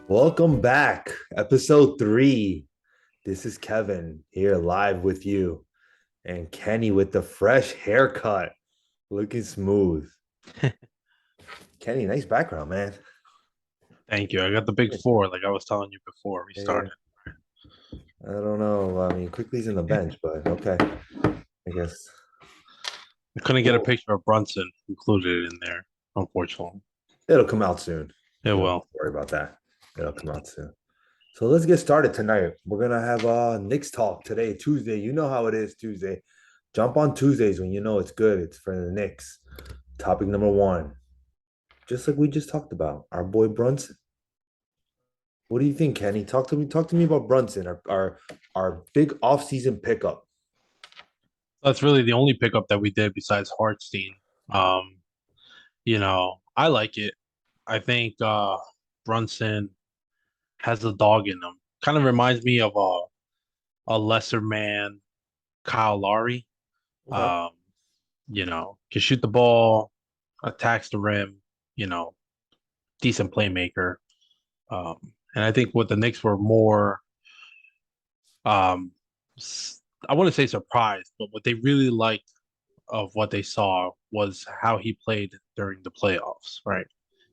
Welcome back, episode 3. This is Kevin here live with you, and Kenny with the fresh haircut, looking smooth. Kenny, nice background, man. Thank you. I got the big four, like I was telling you before we Yeah, started. I don't know. I mean, quickly's in the bench, but okay, I guess. I couldn't get a Well, picture of Brunson included in there, unfortunately. it'll come out soon. It Don't will. worry about that. It'll come out soon. So let's get started tonight. We're gonna have Knicks talk today, Tuesday. You know how it is Tuesday. Jump on Tuesdays when you know it's good. It's for the Knicks. Topic number one, just like we just talked about, our boy Brunson. What do you think, Kenny? Talk to me. Talk to me about Brunson, our big offseason pickup. That's really the only pickup that we did besides Hartstein. Um, I like it. I think Brunson has a dog in him. Kind of reminds me of a lesser man, Kyle Lowry. Okay. Um, can shoot the ball, attacks the rim, you know, decent playmaker. And I think what the Knicks were more um I wouldn't say surprised, but what they really liked of what they saw was how he played during the playoffs, right?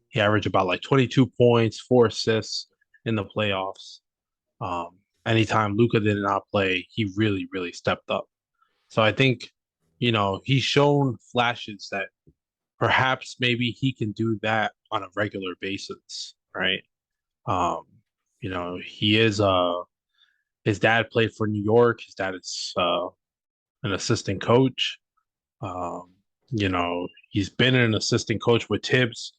He averaged about like 22 points, 4 assists in the playoffs. Anytime Luka did not play, he really, really stepped up. So I think, he's shown flashes that perhaps maybe he can do that on a regular basis, right? Um, he is his dad played for New York. His dad is an assistant coach. Um, he's been an assistant coach with Tibbs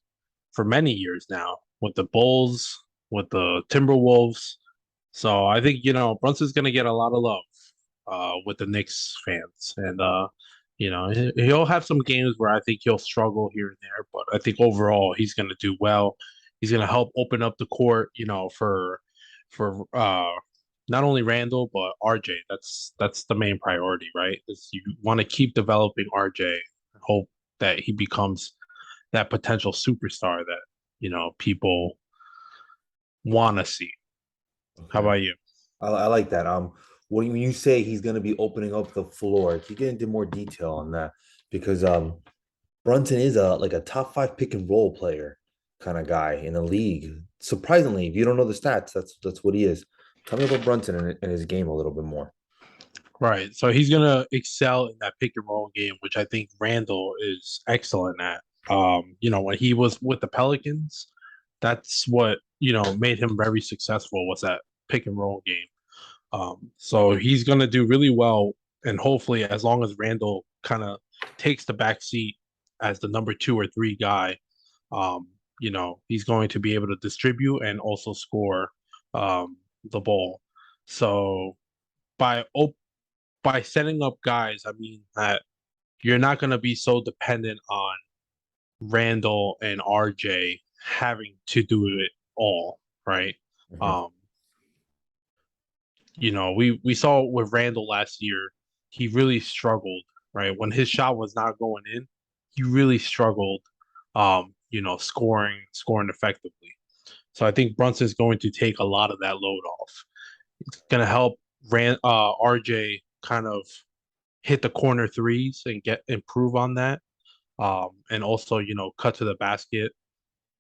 for many years now, with the Bulls, with the Timberwolves. So I think, Brunson's going to get a lot of love with the Knicks fans. And, he'll have some games where I think he'll struggle here and there, but I think overall he's going to do well. He's going to help open up the court, for not only Randall but RJ. That's the main priority, right? Is you want to keep developing RJ, hope that he becomes that potential superstar that people want to see. How Okay. about you? I like that. When you say he's going to be opening up the floor, can you get into more detail on that? Because Brunson is a top five pick and roll player kind of guy in the league. Surprisingly, if you don't know the stats, that's what he is. Tell me about Brunson and his game a little bit more. Right. So he's gonna excel in that pick and roll game, which I think Randall is excellent at. When he was with the Pelicans, that's what, made him very successful was that pick and roll game. So he's gonna do really well, and hopefully, as long as Randall kind of takes the back seat as the number 2 or 3 guy, he's going to be able to distribute and also score the ball. So by op- by setting up guys, I mean that you're not going to be so dependent on Randall and RJ having to do it all, right? Mhm. Um, we saw with Randall last year, he really struggled, right? When his shot was not going in, he really struggled scoring effectively. So I think Brunson's going to take a lot of that load off. It's going to help RJ kind of hit the corner threes and get improve on that. And also, cut to the basket.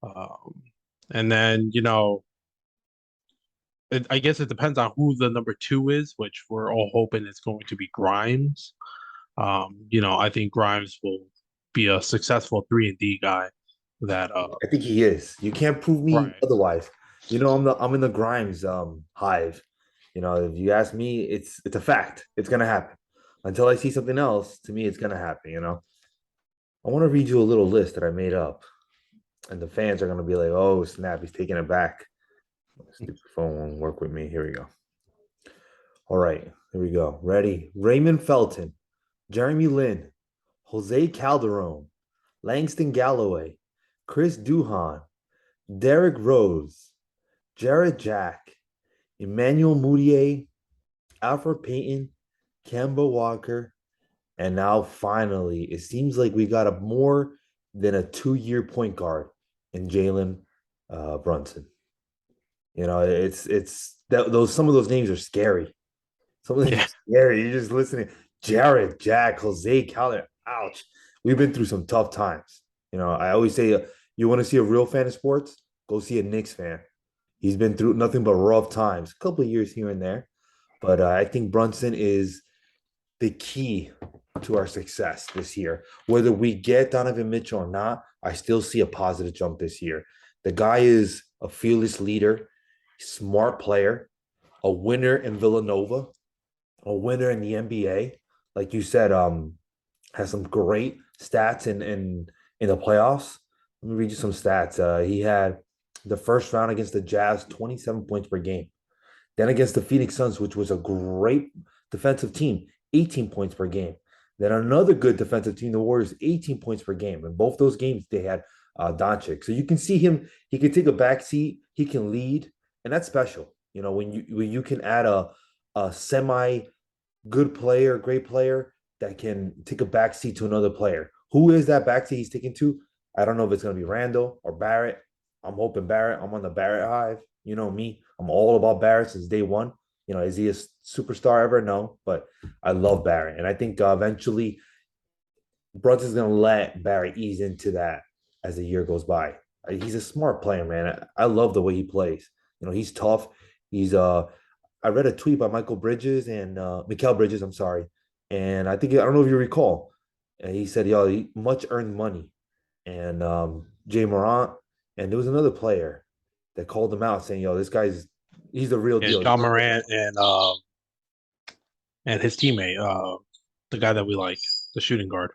Um, and then, I guess it depends on who the number 2 is, which we're all hoping is going to be Grimes. I think Grimes will be a successful 3 and D guy. That I think he is. You can't prove me Right, otherwise. I'm in the Grimes hive. If you ask me, it's a fact. It's gonna happen. Until I see something else, to me, it's gonna happen. I want to read you a little list that I made up, and the fans are gonna be like, "Oh snap, he's taking it back." Stupid phone won't work with me. Here we go. All right, here we go. Ready? Raymond Felton, Jeremy Lin, Jose Calderon, Langston Galloway, Chris Duhon, Derrick Rose, Jared Jack, Emmanuel Mudiay, Alfred Payton, Kemba Walker, and now finally, it seems like we got a more than a 2-year point guard in Jalen Brunson. It's that those some of those names are scary. Some of them are Yeah, scary. You're just listening. Jared, Jack, Jose, Caller. Ouch. We've been through some tough times. I always say, you want to see a real fan of sports? Go see a Knicks fan. He's been through nothing but rough times, a couple of years here and there. But I think Brunson is the key to our success this year. Whether we get Donovan Mitchell or not, I still see a positive jump this year. The guy is a fearless leader, smart player, a winner in Villanova, a winner in the NBA. Like you said, has some great stats in the playoffs. Let me read you some stats. He had the first round against the Jazz, 27 points per game. Then against the Phoenix Suns, which was a great defensive team, 18 points per game. Then another good defensive team, the Warriors, 18 points per game. In both those games, they had Doncic. So you can see him. He can take a back seat. He can lead, and that's special. When you can add a semi good player, great player that can take a backseat to another player. Who is that backseat he's taking to? I don't know if it's going to be Randall or Barrett. I'm hoping Barrett. I'm on the Barrett hive. You know me. I'm all about Barrett since day one. Is he a superstar ever? No, but I love Barrett. And I think eventually Brunson's going to let Barrett ease into that as the year goes by. He's a smart player, man. I love the way he plays. He's tough. He's I read a tweet by Michael Bridges and Mikal Bridges. I'm sorry, and I don't know if you recall. And he said, "Yo, much earned money," and Jay Morant, and there was another player that called him out saying, "Yo, he's the real yeah, deal." John Morant and his teammate, the guy that we like, the shooting guard.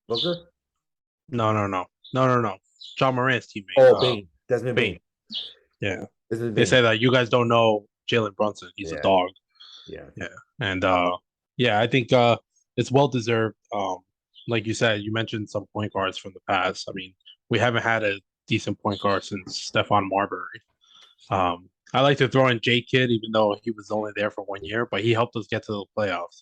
Booker? No, no, no, no, no, no. John Morant's teammate, Oh, Bain, Desmond Bain, Bane. Yeah, Desmond they Bain. say that you guys don't know Jalen Brunson. He's a Yeah, dog. yeah, Yeah, and yeah, I think it's well deserved. Like you said, you mentioned some point guards from the past. I mean, we haven't had a decent point guard since Stephon Marbury. I like to throw in J Kidd, even though he was only there for 1 year, but he helped us get to the playoffs.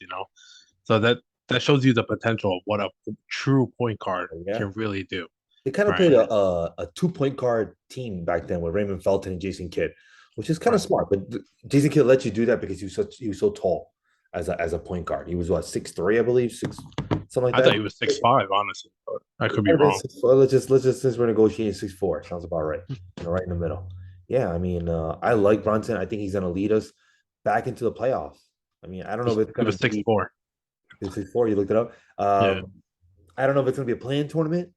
So that shows you the potential of what a true point guard yeah. can really do. They kind of Right, played a 2 point guard team back then with Raymond Felton and Jason Kidd, which is kind of right. smart. But Jason Kidd let you do that because he was so tall as a point guard. He was what, 6'3", I believe, something like I thought that. he was 6'5", honestly, but I It could might be have been wrong. 6'4". Let's just since we're negotiating 6'4", sounds about right. Right in the middle. Yeah, I mean, I like Brunson. I think he's gonna lead us back into the playoffs. I mean, I don't know if it's He gonna was six be four. 6'4". You looked it up. Yeah, I don't know if it's gonna be a playing tournament.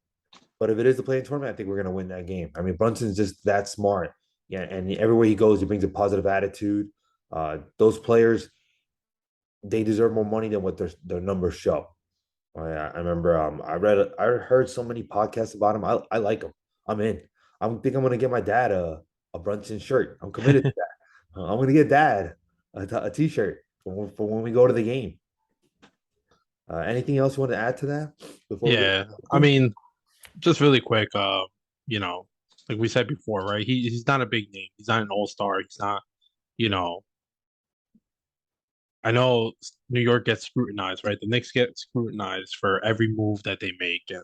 But if it is the playing tournament, I think we're gonna win that game. I mean, Brunson's just that smart. Yeah, and everywhere he goes, he brings a positive attitude. Those players, they deserve more money than what their numbers show. I remember I heard so many podcasts about him. I like him. I'm in. I'm gonna get my dad a Brunson shirt. I'm committed to that. I'm gonna get dad a t-shirt for when we go to the game. Anything else you want to add to that before we yeah. I go? mean, just really quick, you know, like we said before, right? He's not a big name. He's not an all-star. He's not, you know, I know New York gets scrutinized, right? The Knicks get scrutinized for every move that they make. And,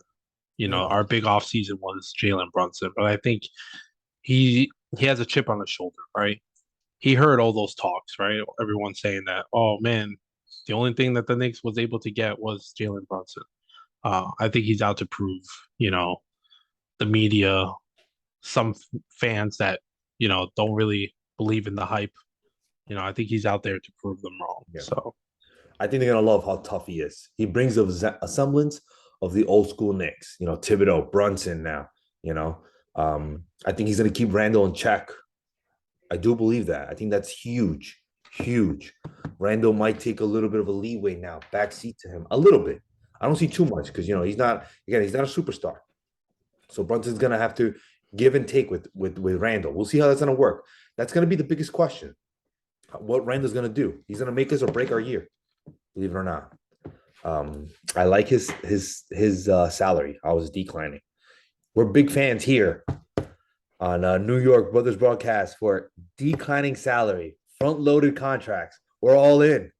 Mm, our big offseason was Jalen Brunson. But I think he has a chip on his shoulder, right? He heard all those talks, right? Everyone saying that, oh man, the only thing that the Knicks was able to get was Jalen Brunson. I think he's out to prove, you know, the media, some fans that, don't really believe in the hype. I think he's out there to prove them wrong. yeah. So I think they're gonna love how tough he is. He brings a semblance of the old school Knicks. Thibodeau, Brunson now. I think he's gonna keep Randall in check. I do believe that. I think that's huge, huge. Randall might take a little bit of a leeway now, backseat to him a little bit. I don't see too much because he's not a superstar. So Brunson's gonna have to give and take with Randall. We'll see how that's gonna work. That's gonna be the biggest question. What Randall's gonna do? He's gonna make us or break our year, believe it or not. I like his salary. I was declining. We're big fans here on New York Brothers Broadcast for declining salary, front loaded contracts. We're all in.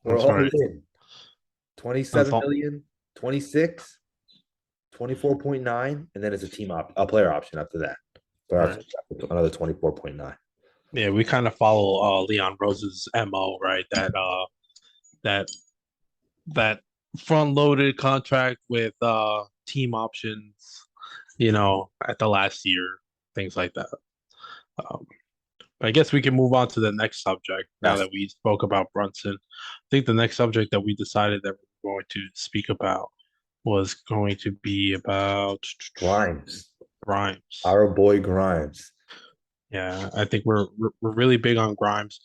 We're that's all right. in. That's 27 all. million, 26, 24.9, and then it's a player option after that. But Right. that's another 24.9. Yeah, we kind of follow Leon Rose's MO, right? That that front loaded contract with team options, at the last year, things like that. Um, I guess we can move on to the next subject now Yes. that we spoke about Brunson. I think the next subject that we decided that we were going to speak about was going to be about Grimes. Grimes. Our boy Grimes. Yeah, I think we're really big on Grimes.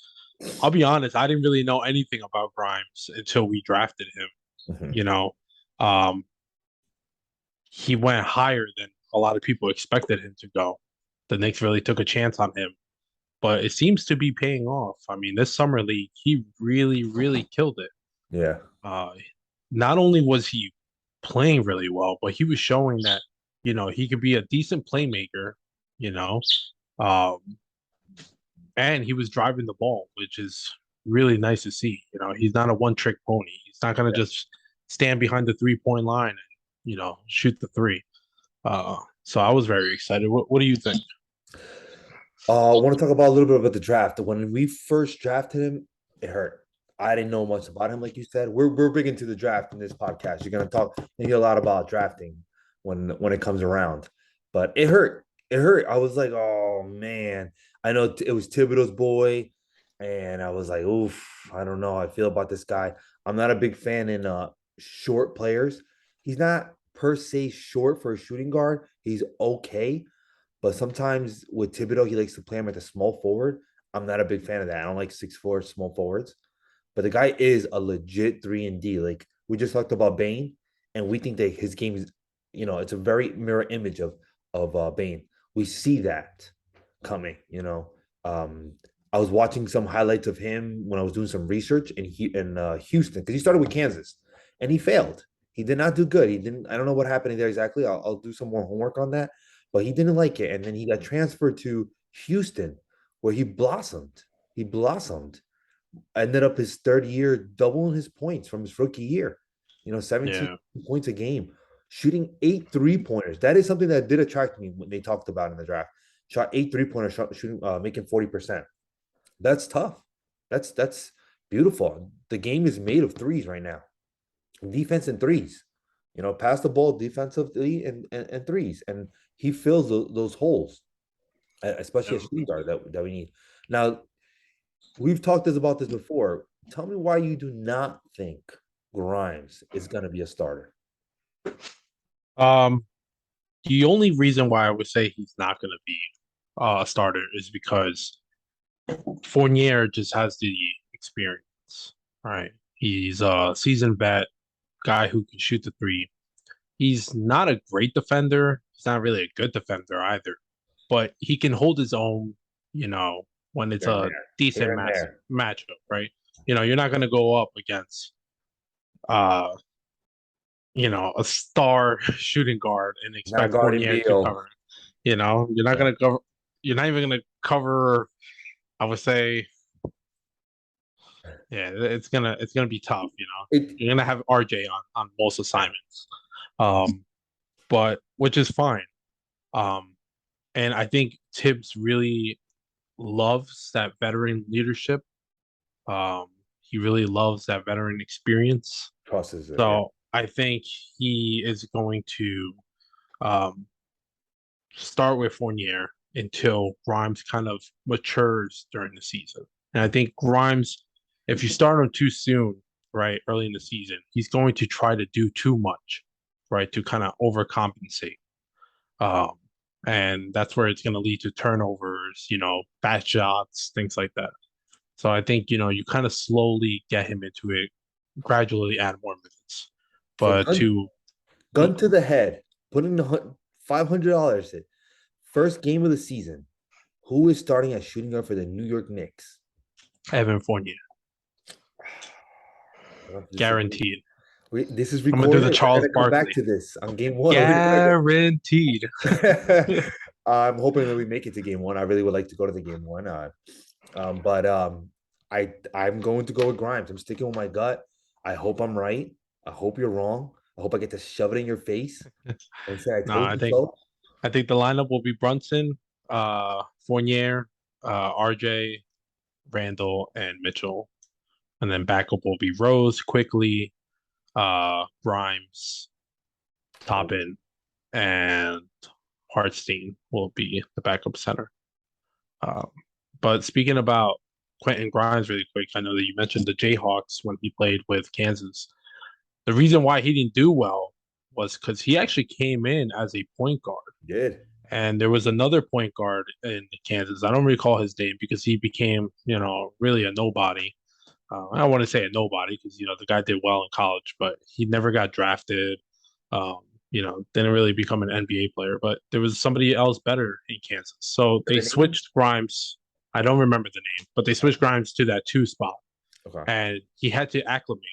I'll be honest, I didn't really know anything about Grimes until we drafted him. Mhm. You know, um, he went higher than a lot of people expected him to go. The Knicks really took a chance on him, but it seems to be paying off. I mean, this summer league, he really, really killed it. Yeah. Uh, Not only was he playing really well, but he was showing that, he could be a decent playmaker, you know, um, and he was driving the ball, which is really nice to see. He's not a one-trick pony. He's not going to just stand behind the three-point line and, shoot the three. So I was very excited. What do you think? I want to talk about a little bit about the draft. When we first drafted him, it hurt. I didn't know much about him, like you said. We're big into the draft in this podcast. You're gonna talk maybe a lot about drafting when it comes around. But it hurt. It hurt. I was like, oh man. I know it was Thibodeau's boy, and I was like, oof, I don't know how I feel about this guy. I'm not a big fan in short players. He's not per se short for a shooting guard. He's okay, but sometimes with Thibodeau, he likes to play him at the small forward. I'm not a big fan of that. I don't like 6'4" small forwards. But the guy is a legit 3 and D. Like we just talked about Bane, and we think that his game is, it's a very mirror image of Bane. We see that coming. I was watching some highlights of him when I was doing some research in Houston because he started with Kansas, and he failed. He did not do good. He didn't. I don't know what happened there exactly. I'll do some more homework on that, but he didn't like it. And then he got transferred to Houston, where he blossomed. He blossomed. Ended up his third year doubling his points from his rookie year. 17 Yeah, points a game, shooting 8 3-pointers. That is something that did attract me when they talked about in the draft. Shot 8 3-pointers, shooting, making 40%. That's tough. That's beautiful. The game is made of threes right now. Defense and threes. Pass the ball defensively and threes. And he fills those holes, especially a yeah. shooting guard that we need. Now, we've talked about this before. Tell me why you do not think Grimes is going to be a starter. Um, the only reason why I would say he's not going to be a starter is because Fournier just has the experience, right? He's a seasoned vet, guy who can shoot the three. He's not a great defender. He's not really a good defender either, but he can hold his own, when it's Here and a there. Here decent and there. matchup, right? You're not going to go up against, uh, a star shooting guard and Not expect guarding Fournier to Beal. cover it. You're not Yeah. going to cover, you're not even going to cover, I would say, yeah, it's gonna be tough. It You're gonna have RJ on most assignments, um, but which is fine. Um, and I think Tibbs really loves that veteran leadership. He really loves that veteran experience. crosses it. Yeah. So I think he is going to um, start with Fournier until Grimes kind of matures during the season. And I think Grimes, if you start him too soon, right, early in the season, he's going to try to do too much, right, to kind of overcompensate. Um, and that's where it's going to lead to turnovers, bad shots, things like that. So I think, you kind of slowly get him into it, gradually add more minutes. So But to, gun to the head, putting the $500 in. First game of the season. Who is starting at shooting guard for the New York Knicks? Evan Fournier, This is, guaranteed. this is I'm gonna do the recorded. We're Charles gonna come back Barkley. to this on game one. Guaranteed. I'm hoping that we make it to game one. I really would like to go to the game one. But I'm going to go with Grimes. I'm sticking with my gut. I hope I'm right. I hope you're wrong. I hope I get to shove it in your face and say I No, told I you think so. I think the lineup will be Brunson, Fournier, RJ, Randall, and Mitchell. And then backup will be Rose, Quickly, Grimes, Oh, Toppin, and Hartstein will be the backup center. Um, but speaking about Quentin Grimes really quick, I know that you mentioned the Jayhawks when he played with Kansas. The reason why he didn't do well was because he actually came in as a point guard. did. And there was another point guard in Kansas. I don't recall his name because he became, really a nobody. I don't want to say a nobody because the guy did well in college, but he never got drafted. Um, didn't really become an NBA player. But there was somebody else better in Kansas, so they The name? switched Grimes. I don't remember the name, but they switched Grimes to that two spot, Okay. and he had to acclimate,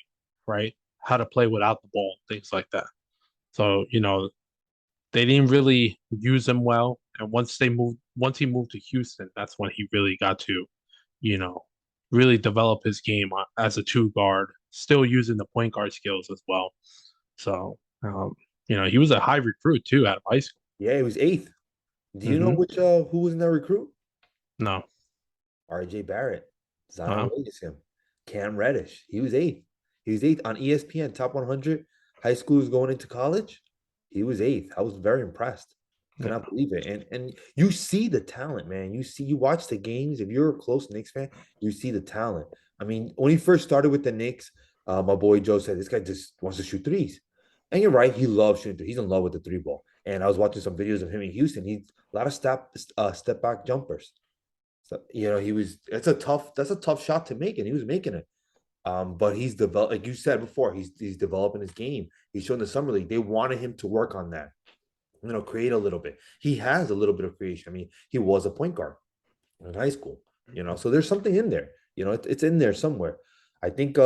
right? How to play without the ball, things like that. So they didn't really use him well, and once he moved to Houston, that's when he really got to you know, really develop his game as a two guard, still using the point guard skills as well. So, he was a high recruit too out of high school. Yeah, he was eighth. Do you know Hmm. which who was in that recruit? No, RJ Barrett. Zion uh, Williamson. Cam Reddish. He was eighth. He was eighth on ESPN Top 100 high schools going into college. He was eighth. I was very impressed. Could yeah, not believe it. And you see the talent, man. You watch the games. If you're a close Knicks fan, you see the talent. I mean, when he first started with the Knicks, my boy Joe said this guy just wants to shoot threes. And you're right, he loves shooting threes. He's in love with the three ball. And I was watching some videos of him in Houston. He's a lot of step back jumpers. So, he was that's a tough shot to make, and he was making it. But he's developed, like you said before, he's developing his game. He's shown the summer league. They wanted him to work on that, create a little bit. He has a little bit of creation. I mean, he was a point guard in high school, so there's something in there. It's in there somewhere. I think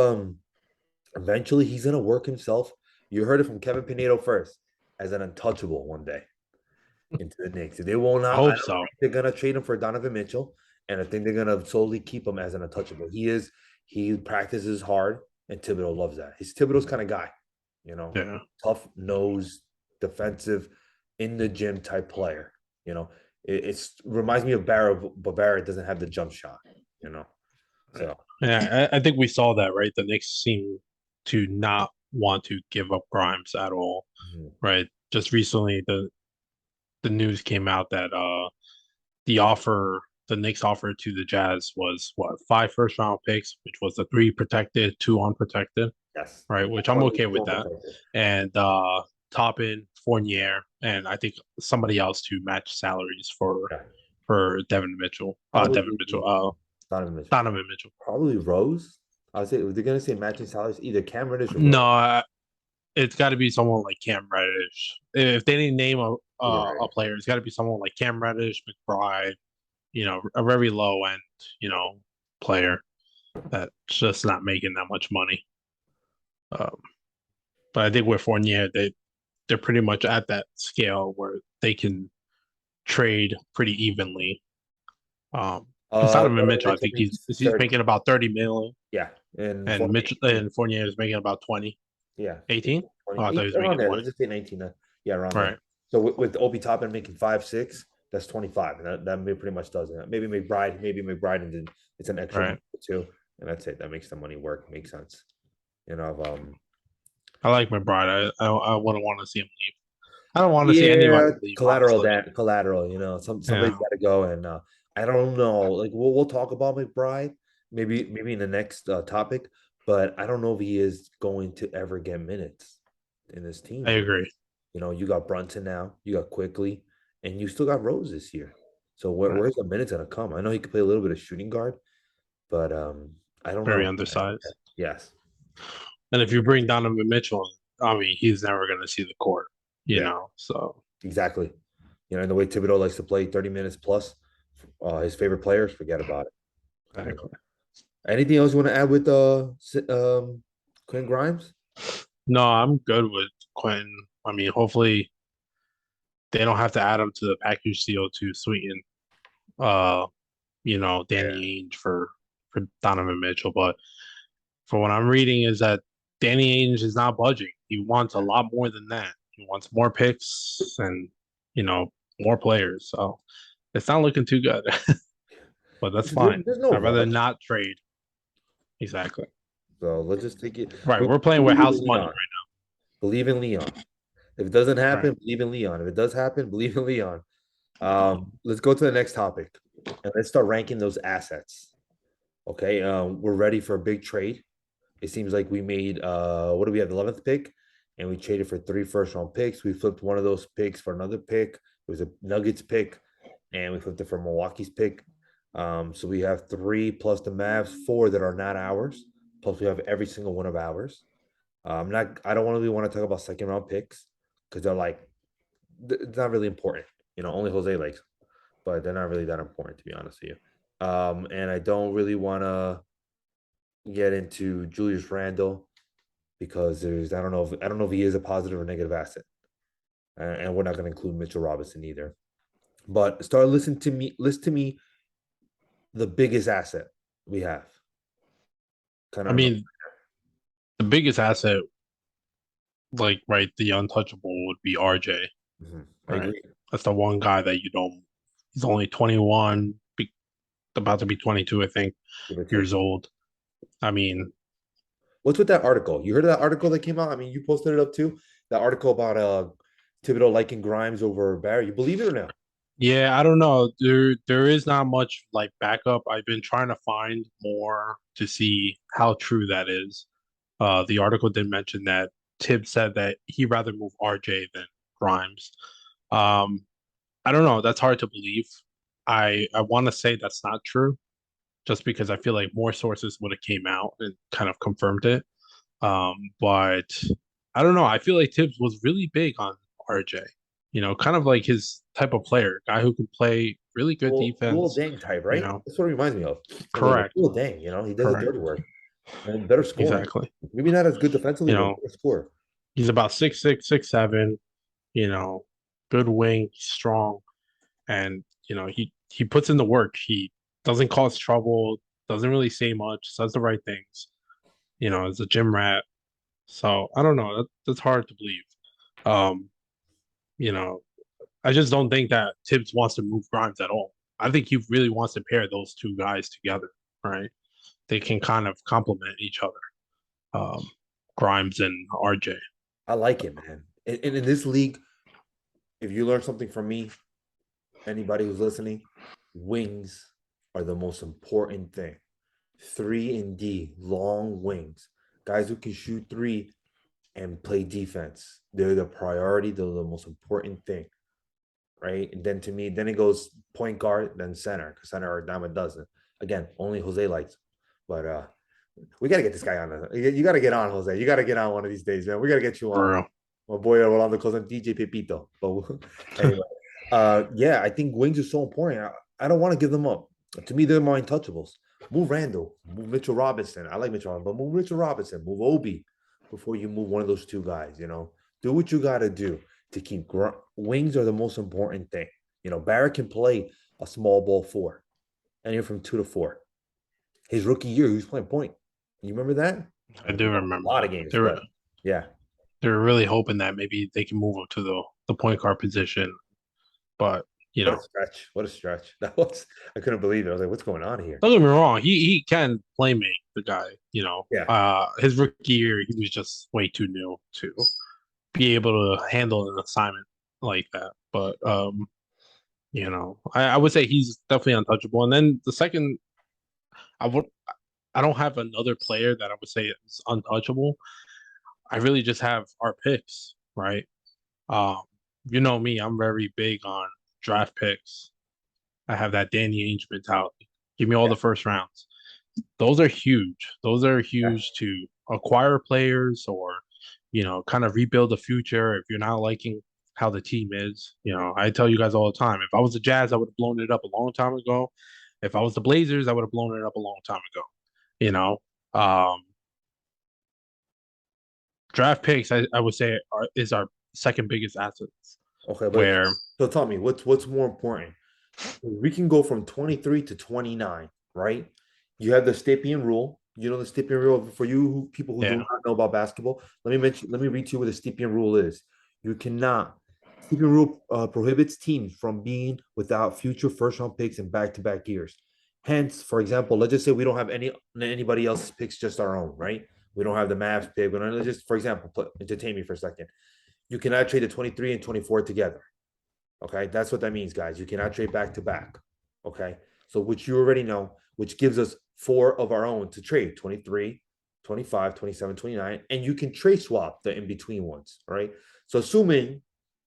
eventually he's gonna work himself. You heard it from Kevin Pinedo first as an untouchable one day into the Knicks. They will I not. I hope don't so. think they're gonna trade him for Donovan Mitchell, and I think they're gonna solely keep him as an untouchable. He practices hard, and Thibodeau loves that. He's Thibodeau's kind of guy, you know, Yeah, tough nose, defensive, in the gym type player. It's reminds me of Barrett, but Barrett doesn't have the jump shot. You know, yeah, so yeah. I think we saw that, right? The Knicks seem to not want to give up Grimes at all, mhm. right? Just recently, the news came out that the offer the Knicks offered to the Jazz was what, 5 first round picks, which was the three protected, two unprotected, Yes, right? Which I'm probably okay with don't that. protect it. And Toppin, Fournier, and I think somebody else to match salaries Yeah, for Devin Mitchell. Devin probably Mitchell. Donovan Mitchell. Donovan Mitchell. Probably Rose. I would say they're gonna say matching salaries, either Cam Reddish or Rose. No, it's got to be someone like Cam Reddish. If they didn't name You're a right. player, it's got to be someone like Cam Reddish, McBride. A very low end, player that's just not making that much money. Um, but I think with Fournier, they're pretty much at that scale where they can trade pretty evenly. Because Donovan Donovan Mitchell, I Mitchell think makes he's 30. making about 30 million, Yeah, and and Mitchell 18. and Fournier is making about 20, Yeah, 18. 20, Oh, I thought he was around making there. 20. Let's just say 19. Yeah, around there. Right, So with Obi Toppin making 5'6", that's 25, and that pretty much does it. Maybe McBride, and then it's an extra right. month or two, and that's it. That makes the money work. Makes sense. You know. I like McBride. I wouldn't want to see him leave. I don't want to see Yeah, anybody leave, collateral honestly. that collateral. Somebody's Yeah, got to go, and I don't know. Like we'll talk about McBride maybe in the next topic, but I don't know if he is going to ever get minutes in this I team. agree. You got Brunson now, you got Quickly, and you still got Rose this year. So Right. where's the minutes gonna come? I know he could play a little bit of shooting guard, but I don't Very know. undersized. Yes, And if you bring Donovan Mitchell, I mean, he's never going to see the court, yeah, So, exactly. And the way Thibodeau likes to play 30 minutes plus, his favorite players, forget about it. exactly. Anything else you want to add with Quinn Grimes? No, I'm good with Quentin. I mean, hopefully they don't have to add him to the package deal to sweeten, uh, Danny Yeah. Ainge for Donovan Mitchell. But for what I'm reading is that Danny Ainge is not budging. He wants a lot more than that. He wants more picks and you know more players. So It's not looking too good, but that's fine. There's no I'd rather rush. not trade. Exactly. So let's just take it. Right. We We're playing with believe in house money Leon. Believe in Leon. If it doesn't right now. happen, believe in Leon. If it does happen, believe in Leon. Let's go to the next topic and let's start ranking those assets. Okay. We're ready for a big trade. It seems like we made what do we have, the 11th pick? And we traded for 3 first round picks. We flipped one of those picks for another pick. It was a Nuggets pick, and we flipped it for Milwaukee's pick. So we have three plus the Mavs, four that are not ours. Plus we have every single one of ours. Not I don't really want to talk about second round picks because they're like it's not really important. Only Jose likes, but they're not really that important to be honest with you. And I don't really want to get into Julius Randle because there's I don't know if he is a positive or negative asset, and we're not going to include Mitchell Robinson either. But start listening to me. List to me the biggest asset we have. Kind I of. mean, the biggest asset, like right, the untouchable would be RJ. I Right. agree. That's the one guy that you don't. He's only 21, about to be 22, I think, Give or take. years old. I mean, What's with that article? You heard of that article that came out? I mean, you posted it up too. That article about Thibodeau liking Grimes over Barry. You believe it or no? yeah, I don't know. There is not much like backup. I've been trying to find more to see how true that is. The article did mention that Tibbs said that he'd rather move RJ than Grimes. Um, I don't know. That's hard to believe. I want to say that's not true, just because I feel like more sources would have came out and kind of confirmed it. But I don't know. I feel like Tibbs was really big on RJ. Kind of like his type of player, guy who can play really good Cool defense. Dang type, You right? know, That's what it reminds me of. Like a correct, cool Dang. He does the correct, dirty work and better scoring. exactly. Maybe not as good defensively, You but know, better score. he's about 6'6", 6'7". You know, good wing, strong, and he puts in the work. He doesn't cause trouble, doesn't really say much, says the right things. Is a gym rat. So I don't know. That's hard to believe. Um, you know, I just don't think that Tibbs wants to move Grimes at all. I think he really wants to pair those two guys together, right? They can kind of complement each other, Grimes and RJ. I like it, man. And in this league, if you learn something from me, anybody who's listening, wings are the most important thing. 3 and D, long wings, guys who can shoot three and play defense. They're the priority. They're the most important thing, right? And then to me, then it goes point guard, then center, because center are a dime a dozen. Again, only Jose likes, but we got to get this guy on. You got to get on, Jose. You got to get on one of these days, man. We got to get you on. For real. My boy Rolando calls him DJ Pepito. But anyway, yeah, I think wings are so important. I don't want to give them up. To me, they're my untouchables. Move Randall, move Mitchell Robinson. I like Mitchell Robinson, but move Mitchell Robinson, move Obi before you move one of those two guys. Do what you got to do to keep wings are the most important thing. Barrett can play a small ball four, anywhere from 2 to 4. His rookie year, he was playing point. You remember that? I A do remember lot of that. games, They were but yeah. they were really hoping that maybe they can move him to the point guard position, but you What a know, stretch. What a stretch. That was, I couldn't believe it. I was like, what's going on here? don't get me wrong, he can play make the guy. Yeah. His rookie year he was just way too new to be able to handle an assignment like that. But I would say he's definitely untouchable. And then the second, I would I don't have another player that I would say is untouchable. I really just have our picks, right? Um, you know me, I'm very big on draft picks. I have that Danny Ainge mentality. Give me all Yeah. the first rounds. Those are huge. Those are Yeah. huge to acquire players or, kind of rebuild the future if you're not liking how the team is. I tell you guys all the time, if I was the Jazz, I would have blown it up a long time ago. If I was the Blazers, I would have blown it up a long time ago. You know, um, draft picks, I would say, is our second biggest assets. Okay, but Where, so tell me, what's more important? We can go from 23 to 29, right? You have the Stapien rule. You know the Stapien rule for you people who do yeah, not know about basketball. Let me read to you what the Stapien rule is. You cannot keeping rule prohibits teams from being without future first round picks in back to back years. Hence, for example, let's just say we don't have anybody else's picks, just our own, right? We don't have the Mavs pick. But let's just, for example, entertain me for a second. You cannot trade the 23 and 24 together. Okay, that's what that means, guys. You cannot trade back to back. Okay, so which you already know, which gives us four of our own to trade 23, 25, 27, 29, and you can trade swap the in between ones. All right, so assuming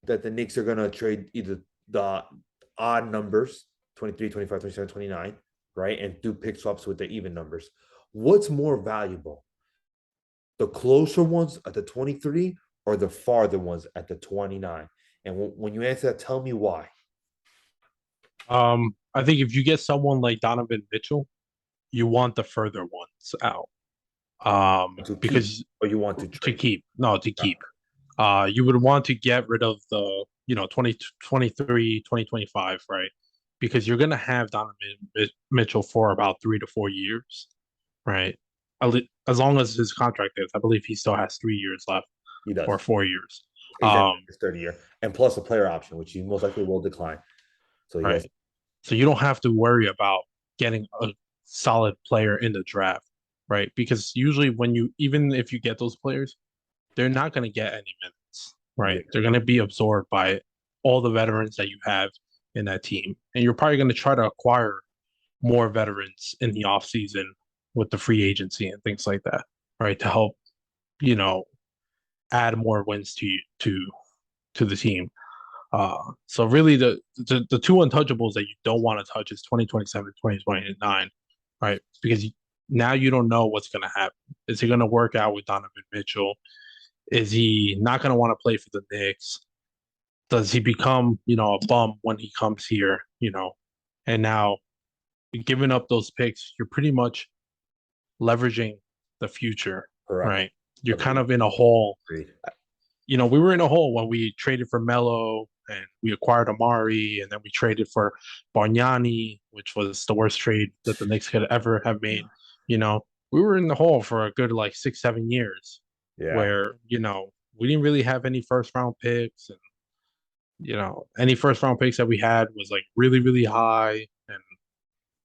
that the Knicks are going to trade either the odd numbers 23, 25, 27, 29, right, and do pick swaps with the even numbers, what's more valuable? The closer ones at the 23 or the farther ones at the 29? And when you answer that, tell me why. I think if you get someone like Donovan Mitchell, you want the further ones out. To keep Because or you want to to trade? keep, no, to keep. You would want to get rid of the, 2023, 2025, right? Because you're gonna have Donovan Mitchell for about 3 to 4 years, right? As long as his contract is, I believe he still has 3 years left He or does. 4 years. He's entering Um, his third year, and plus a player option, which he most likely will decline. So he has. right. So you don't have to worry about getting a solid player in the draft, right? Because usually when you, even if you get those players, they're not going to get any minutes, Yeah, right? They're going to be absorbed by all the veterans that you have in that team. And you're probably going to try to acquire more veterans in the offseason with the free agency and things like that, right? To help, you know, add more wins to the team. So really the two untouchables that you don't want to touch is 2027, 2029, right? Because now you don't know what's going to happen. Is he going to work out with Donovan Mitchell? Is he not going to want to play for the Knicks? Does he become, a bum when he comes here, And now giving up those picks, you're pretty much leveraging the future, correct. right? You're kind Agreed. of in a hole. Agreed. We were in a hole when we traded for Melo and we acquired Amari, and then we traded for Bargnani, which was the worst trade that the Knicks could ever have made. We were in the hole for a good like 6, 7 years Yeah. where, we didn't really have any first round picks. And, any first round picks that we had was like really, really high. And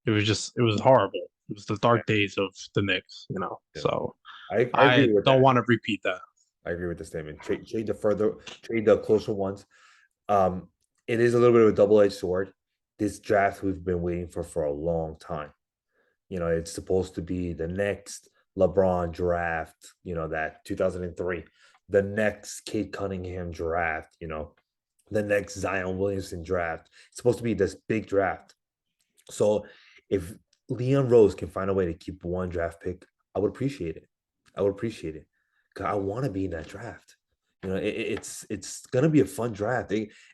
it was horrible. It was the Yeah. dark days of the Knicks. Yeah. So I I agree with don't that. want to repeat that. I agree with the statement. Trade the closer ones. Um, it is a little bit of a double-edged sword. This draft we've been waiting for a long time. It's supposed to be the next LeBron draft, that 2003, the next Kate Cunningham draft, the next Zion Williamson draft. It's supposed to be this big draft. So if Leon Rose can find a way to keep one draft pick, I would appreciate it. I would appreciate it because I want to be in that draft. It's gonna be a fun draft,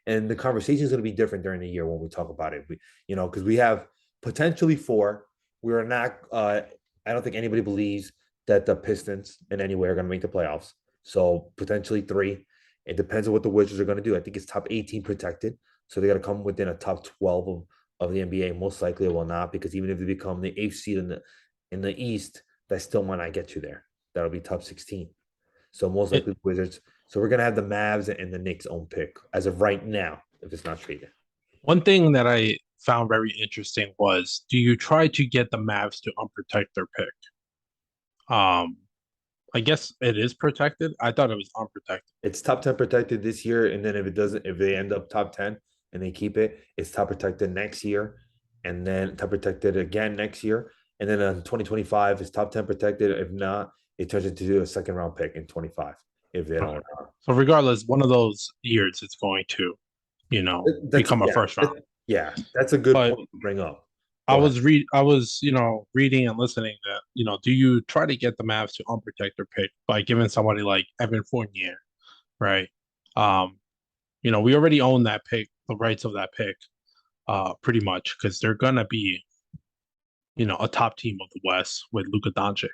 and the conversation is gonna be different during the year when we talk about it. Because we have potentially four. We are not. I don't think anybody believes that the Pistons in any way are gonna make the playoffs. So potentially three. It depends on what the Wizards are gonna do. I think it's top 18 protected, so they got to come within a top 12 of the NBA. Most likely it will not, because even if they become the eighth seed in the East, that still might not get you there. That'll be top 16. So most It, likely the Wizards. So we're gonna have the Mavs and the Knicks own pick as of right now, if it's not traded. One thing that I found very interesting was, do you try to get the Mavs to unprotect their pick? Um, I guess it is protected. I thought it was unprotected. It's top 10 protected this year, and then if they end up top 10 and they keep it, it's top protected next year, and then top protected again next year, and then in 2025 it's top 10 protected. If not, it turns into a second round pick in 25 if they don't. Right. So regardless, one of those years it's going to, That's become a yeah, first round. yeah. That's a good But point to bring up. Go ahead. I was, reading and listening that, do you try to get the Mavs to unprotect their pick by giving somebody like Evan Fournier, right? Um, we already own that pick, the rights of that pick, pretty much because they're gonna be, a top team of the West with Luka Doncic.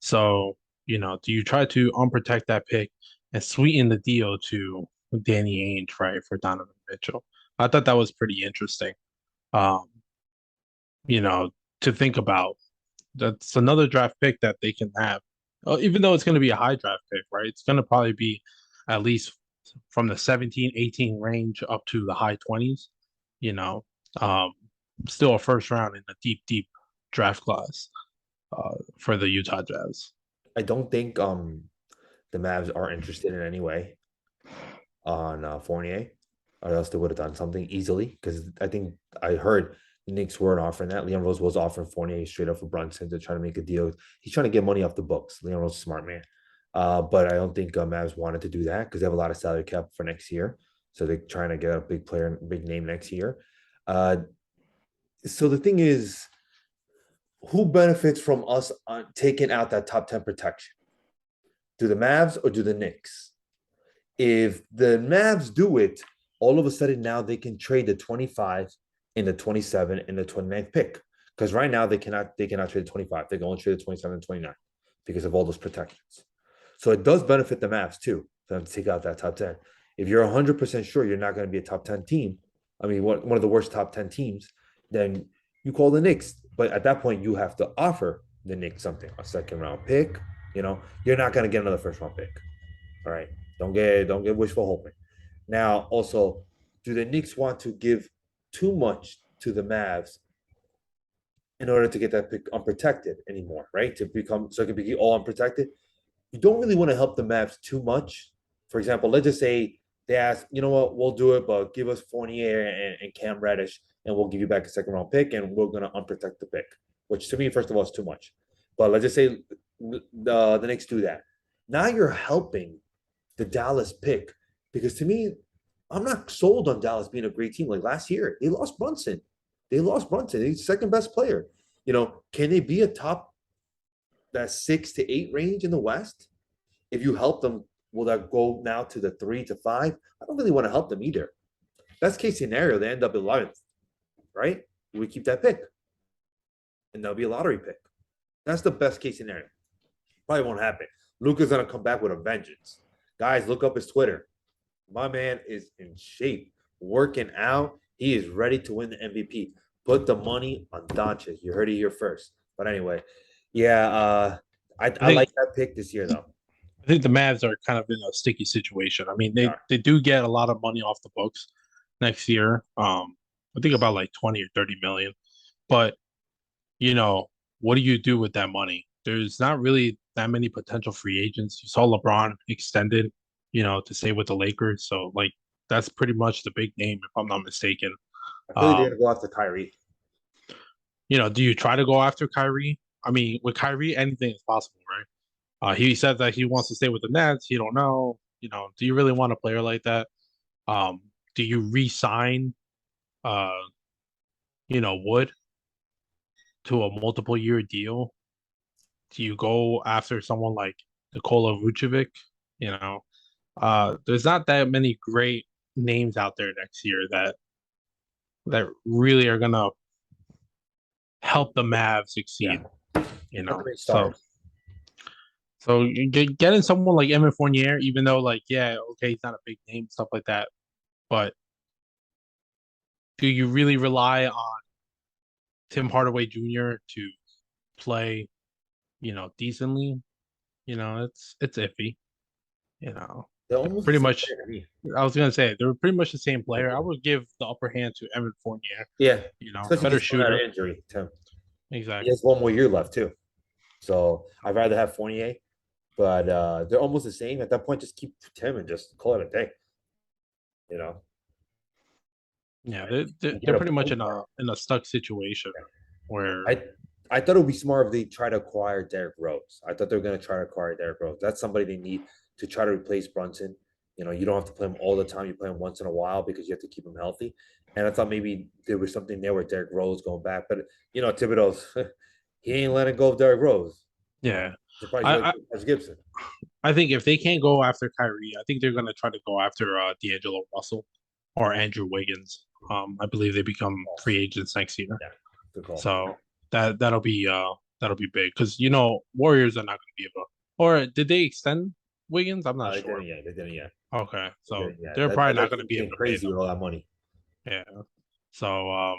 So, do you try to unprotect that pick and sweeten the deal to Danny Ainge, right, for Donovan Mitchell? I thought that was pretty interesting. Um, you know, to think about. That's another draft pick that they can have. Even though it's going to be a high draft pick, right? It's going to probably be at least from the 17, 18 range up to the high 20s, you know, um, still a first round in a deep, deep draft class for the Utah Jazz. I don't think the Mavs are interested in any way on Fournier, or else they would have done something easily. Because I think I heard the Knicks weren't offering that. Leon Rose was offering Fournier straight up for Brunson to try to make a deal. He's trying to get money off the books. Leon Rose is a smart man. But I don't think Mavs wanted to do that because they have a lot of salary cap for next year. So they're trying to get a big player, big name next year. Uh, so the thing is, who benefits from us taking out that top 10 protection? Do the Mavs or do the Knicks? If the Mavs do it, all of a sudden now they can trade the 25 and the 27 and the 29th pick. Because right now they cannot trade the 25. They can only trade the 27 and 29 because of all those protections. So it does benefit the Mavs too for them to take out that top 10. If you're 100% sure you're not going to be a top 10 team, I mean, one of the worst top 10 teams, then you call the Knicks. But at that point, you have to offer the Knicks something, a second round pick. You're not going to get another first round pick. All right. Don't get wishful hoping. Now, also, do the Knicks want to give too much to the Mavs in order to get that pick unprotected anymore, right? To become so it can be all unprotected. You don't really want to help the Mavs too much. For example, let's just say they ask, you know what, we'll do it, but give us Fournier and Cam Reddish, and we'll give you back a second round pick, and we're gonna unprotect the pick, which to me, first of all, is too much. But let's just say the Knicks do that. Now you're helping the Dallas pick because to me, I'm not sold on Dallas being a great team. Like last year, they lost Brunson. They lost Brunson. He's the second best player. Can they be a top that 6 to 8 range in the West? If you help them, will that go now to the 3 to 5? I don't really want to help them either. Best case scenario, they end up 11th, right? We keep that pick, and that'll be a lottery pick. That's the best case scenario. Probably won't happen. Luka's gonna come back with a vengeance. Guys, look up his Twitter. My man is in shape, working out. He is ready to win the MVP. Put the money on Doncic. You heard it here first. But anyway, yeah, I I think like that pick this year though. I think the Mavs are kind of in a sticky situation. I mean, Yeah. they do get a lot of money off the books next year. I think about like 20 or 30 million. But, you know, what do you do with that money? There's not really that many potential free agents. You saw LeBron extended, to stay with the Lakers. So like that's pretty much the big name, if I'm not mistaken. I feel like they're Um, gonna go after Kyrie. do you try to go after Kyrie? I mean, with Kyrie, anything is possible, right? He said that he wants to stay with the Nets. He don't know. Do you really want a player like that? Um, do you re-sign, uh, Wood to a multiple year deal? Do you go after someone like Nikola Vucevic? There's not that many great names out there next year that really are gonna help the Mavs Yeah, succeed. You not know, many so stars. so you getting someone like Evan Fournier, even though like yeah, okay, he's not a big name, stuff like that, but do you really rely on Tim Hardaway Jr. to play, decently? It's iffy. You know, They're they're almost the pretty same much. player to me. I was gonna say they're pretty much the same player. I would give the upper hand to Evan Fournier. Yeah, especially if Better he's coming out of shooter. injury, Tim. He has Exactly. one more year left too. So I'd rather have Fournier, but they're almost the same. At that point, just keep Tim and just call it a day. You know, Yeah, and you they're get a pretty much point in guard. a stuck situation where I thought it would be smart if they try to acquire Derrick Rose. I thought they were going to try to acquire Derrick Rose. That's somebody they need to try to replace Brunson. You don't have to play him all the time. You play him once in a while because you have to keep him healthy. And I thought maybe there was something there with Derrick Rose going back, but Thibodeau's he ain't letting go of Derrick Rose. yeah. Surprised you like I, I Josh Gibson. I think if they can't go after Kyrie, I think they're gonna try to go after D'Angelo Russell or Andrew Wiggins. I believe they become free agents next year. Yeah, good call. So that'll be big because Warriors are not gonna be able. Or did they extend Wiggins? I'm not They sure. didn't yet. They didn't yet. Okay, They so didn't yet. they're probably not That gonna team's be able getting to pay crazy them. with all that money. Yeah. So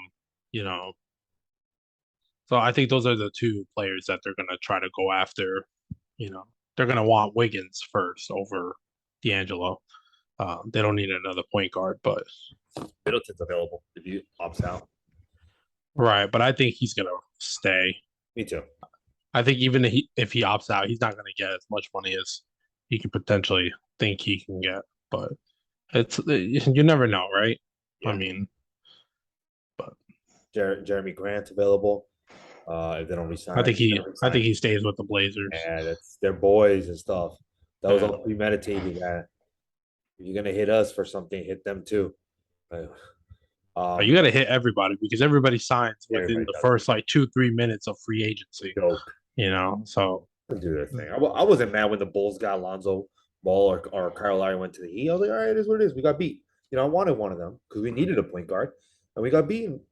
you know, so I think those are the two players that they're gonna try to go after. You know, they're gonna want Wiggins first over D'Angelo. They don't need another point guard, but Middleton's available if you opts out. right. But I think he's gonna stay. Me too. I think even if he opts out, he's not gonna get as much money as he could potentially think he can get. But it's you never know, right? I Yeah. mean, but Jeremy Grant available. If they don't I resign, think if they don't I resign, think he stays with the Blazers. and it's their boys and stuff. That was Yeah. all premeditated. That if you're gonna hit us for something, hit them too. But you got to hit everybody because everybody signs within Everybody the does first like 2-3 minutes of free agency. joke. So They'll do their thing. I wasn't mad when the Bulls got Lonzo Ball or Kyle Lowry went to the Heat. I was like, all right, it is what it is. We got beat. I wanted one of them because we needed a point guard, and we got beaten.